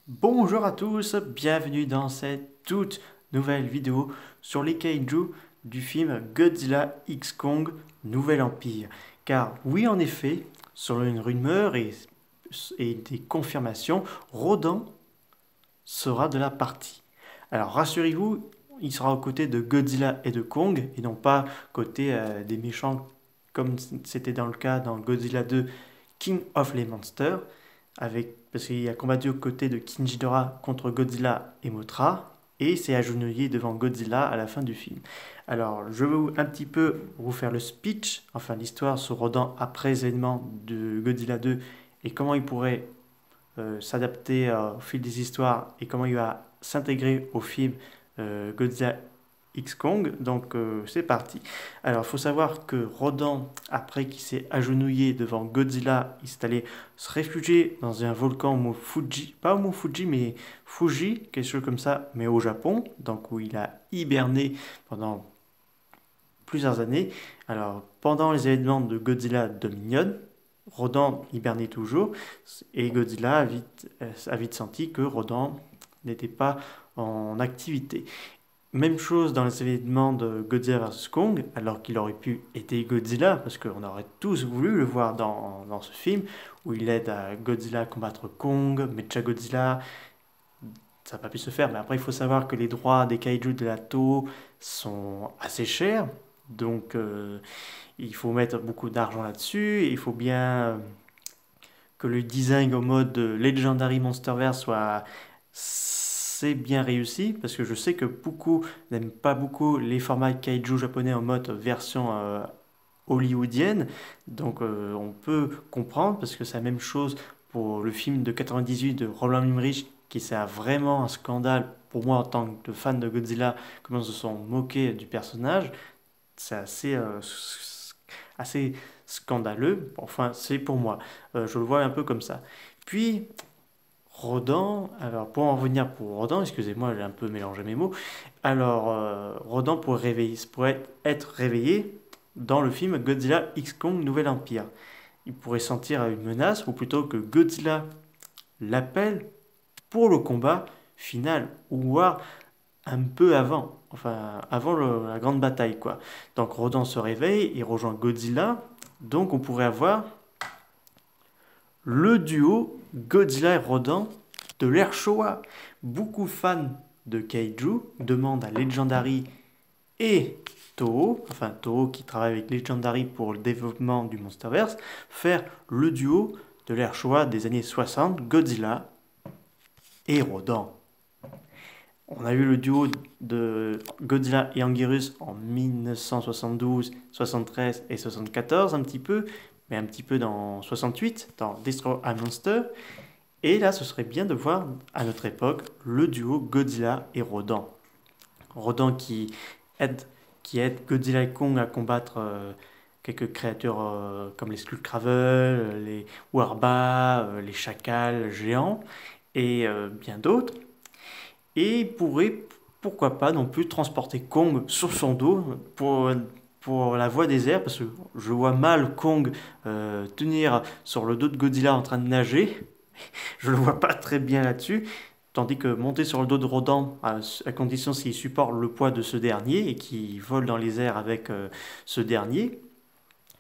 Bonjour à tous, bienvenue dans cette toute nouvelle vidéo sur les kaiju du film Godzilla X Kong Nouvel Empire. Car oui, en effet, selon une rumeur et des confirmations, Rodan sera de la partie. Alors rassurez-vous, il sera aux côtés de Godzilla et de Kong et non pas côté des méchants comme c'était dans le cas dans Godzilla 2 King of the Monsters, parce qu'il a combattu aux côtés de King Ghidorah contre Godzilla et Mothra, et s'est agenouillé devant Godzilla à la fin du film. Alors, je vais un petit peu vous faire le speech, enfin l'histoire sur Rodan après les événements de Godzilla 2 et comment il pourrait s'adapter au fil des histoires et comment il va s'intégrer au film Godzilla X Kong. Donc c'est parti. Alors il faut savoir que Rodan, après qu'il s'est agenouillé devant Godzilla, il s'est allé se réfugier dans un volcan au mont Fuji, pas au mont Fuji mais Fuji, quelque chose comme ça, mais au Japon, donc où il a hiberné pendant plusieurs années. Alors pendant les événements de Godzilla Dominion, Rodan hibernait toujours et Godzilla a vite senti que Rodan n'était pas en activité. Même chose dans les événements de Godzilla vs Kong, alors qu'il aurait pu aider Godzilla, parce qu'on aurait tous voulu le voir dans ce film, où il aide à Godzilla à combattre Kong, Mechagodzilla, ça n'a pas pu se faire, mais après il faut savoir que les droits des kaiju de la Toho sont assez chers, donc il faut mettre beaucoup d'argent là-dessus, et il faut bien que le design au mode Legendary Monsterverse soit c'est bien réussi parce que je sais que beaucoup n'aiment pas beaucoup les formats kaiju japonais en mode version hollywoodienne. Donc on peut comprendre parce que c'est la même chose pour le film de 98 de Roland Emmerich qui c'est vraiment un scandale pour moi en tant que fan de Godzilla, comment ils se sont moqués du personnage. C'est assez scandaleux. Enfin, c'est pour moi. Je le vois un peu comme ça. Puis, Rodan, alors pour en revenir pour Rodan, excusez-moi, j'ai un peu mélangé mes mots. Alors, Rodan pourrait être réveillé dans le film Godzilla X Kong Nouvel Empire. Il pourrait sentir une menace, ou plutôt que Godzilla l'appelle pour le combat final, ou voir un peu avant, enfin avant la grande bataille quoi. Donc Rodan se réveille et rejoint Godzilla, donc on pourrait avoir le duo Godzilla et Rodan de l'ère Showa. Beaucoup de fans de Kaiju demandent à Legendary et Toho, enfin Toho qui travaille avec Legendary pour le développement du Monsterverse, faire le duo de l'ère Showa des années 60, Godzilla et Rodan. On a eu le duo de Godzilla et Anguirus en 1972, 73 et 74 un petit peu, mais un petit peu dans 68, dans Destroy a Monster. Et là, ce serait bien de voir à notre époque le duo Godzilla et Rodan. Rodan aide, qui aide Godzilla et Kong à combattre quelques créatures comme les Skullcravels, les Warbas, les chacals géants et bien d'autres. Et il pourrait, pourquoi pas, non plus transporter Kong sur son dos pour la voie des airs, parce que je vois mal Kong tenir sur le dos de Godzilla en train de nager. Je le vois pas très bien là-dessus. Tandis que monter sur le dos de Rodan, à condition s'il supporte le poids de ce dernier et qu'il vole dans les airs avec ce dernier,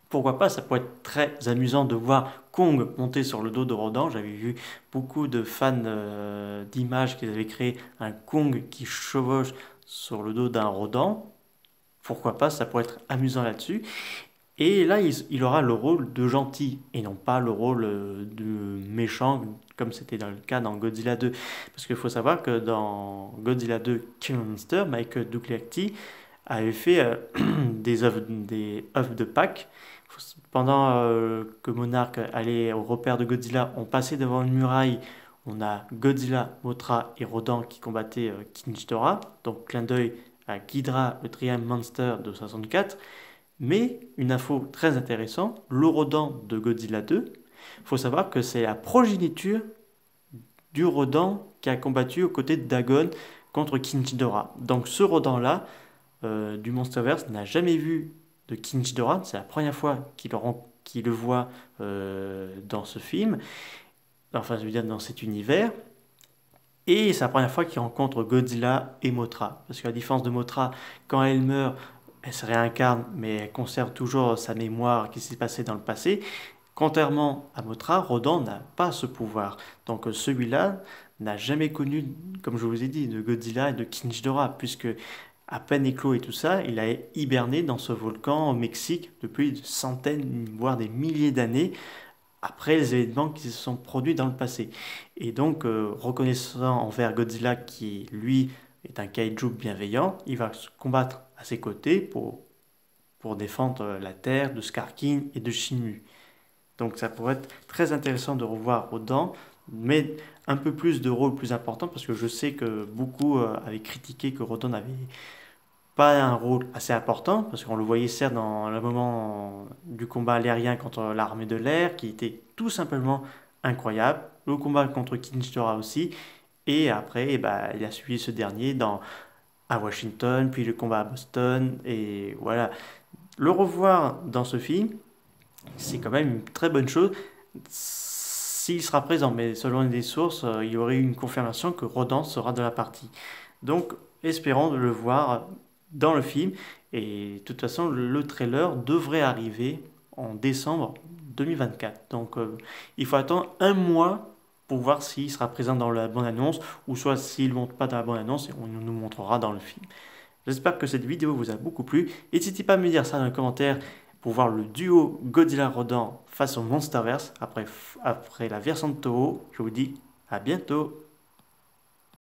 pourquoi pas, ça pourrait être très amusant de voir Kong monter sur le dos de Rodan. J'avais vu beaucoup de fans d'images qui avaient créé un Kong qui chevauche sur le dos d'un Rodan. Pourquoi pas, ça pourrait être amusant là-dessus. Et là, il aura le rôle de gentil et non pas le rôle de méchant comme c'était dans le cas dans Godzilla 2. Parce qu'il faut savoir que dans Godzilla 2 King of Monsters, Michael Dougherty avait fait des œuvres de Pâques. Pendant que Monarch allait au repère de Godzilla, on passait devant une muraille. On a Godzilla, Mothra et Rodan qui combattaient King Ghidorah. Donc clin d'œil à Ghidra, le Triangle Monster de 64. Mais une info très intéressante, le Rodan de Godzilla 2, il faut savoir que c'est la progéniture du Rodan qui a combattu aux côtés de Dagon contre King Ghidorah. Donc ce Rodan-là, du Monsterverse, n'a jamais vu de King Ghidorah. C'est la première fois qu'il le voit dans ce film, enfin je veux dire dans cet univers. Et c'est la première fois qu'il rencontre Godzilla et Mothra. Parce qu'à la différence de Mothra, quand elle meurt, elle se réincarne, mais elle conserve toujours sa mémoire qui s'est passée dans le passé. Contrairement à Mothra, Rodan n'a pas ce pouvoir. Donc celui-là n'a jamais connu, comme je vous ai dit, de Godzilla et de King Ghidorah, puisque à peine éclos et tout ça, il a hiberné dans ce volcan au Mexique depuis des centaines, voire des milliers d'années, après les événements qui se sont produits dans le passé. Et donc, reconnaissant envers Godzilla qui, lui, est un kaiju bienveillant, il va se combattre à ses côtés pour défendre la Terre de Skarkin et de Shinmu. Donc ça pourrait être très intéressant de revoir Rodan, mais un peu plus de rôle plus important, parce que je sais que beaucoup avaient critiqué que Rodan n'avait pas un rôle assez important, parce qu'on le voyait certes dans le moment du combat aérien contre l'armée de l'air, qui était tout simplement incroyable, le combat contre Kinshtora aussi, et après, il a suivi ce dernier à Washington, puis le combat à Boston, et voilà. Le revoir dans ce film, c'est quand même une très bonne chose s'il sera présent, mais selon les sources, il y aurait eu une confirmation que Rodan sera de la partie. Donc, espérons de le voir dans le film. Et de toute façon, le trailer devrait arriver en décembre 2024. Donc, il faut attendre un mois pour voir s'il sera présent dans la bande-annonce, ou soit s'il ne monte pas dans la bande-annonce, et on nous montrera dans le film. J'espère que cette vidéo vous a beaucoup plu. N'hésitez pas à me dire ça dans les commentaires pour voir le duo Godzilla-Rodan face au Monsterverse après la version de Toho. Je vous dis à bientôt.